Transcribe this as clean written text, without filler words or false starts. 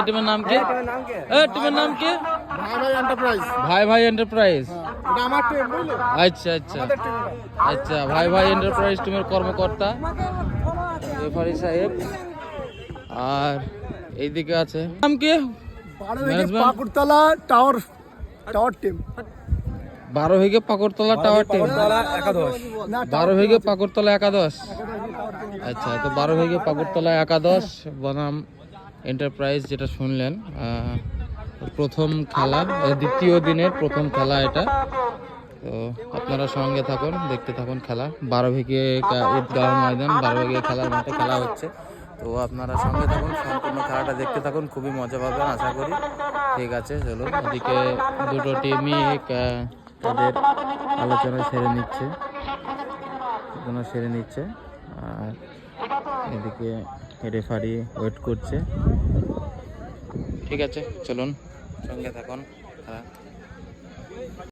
টিমের নাম কি? ভাই ভাই এন্টারপ্রাইজ। আচ্ছা আচ্ছা আচ্ছা, ভাই ভাই এন্টারপ্রাইজ টিমের কর্মকর্তা রেফারি সাহেব। আর এইদিকে আছে নাম কি? Pakurtala tower team. 12 ভিগে পাকুড়তলা টাওয়ার টিম। 12 ভিগে পাকুড়তলা একাদশ। আচ্ছা, তো 12 ভিগে পাকুড়তলা একাদশ বনাম এন্টারপ্রাইজ, যেটা শুনলেন প্রথম খেলা, দ্বিতীয় দিনের প্রথম খেলা এটা। তো আপনারা সঙ্গে থাকুন, দেখতে থাকুন খেলা। 12 ভিগে ঈদগাহ ময়দান, 12 ভিগে খেলার মাঠে খেলা হচ্ছে। তো আপনারা সঙ্গে থাকুন, সম্পূর্ণ খেলাটা দেখতে থাকুন, খুবই মজা পাবেন আশা করি। ঠিক আছে, চলুন। ওদিকে দুটো টিমই তাদের আলোচনা সেরে নিচ্ছে, আর এদিকে রেফারি ওয়েট করছে। ঠিক আছে, চলুন, সঙ্গে থাকুন খেলা।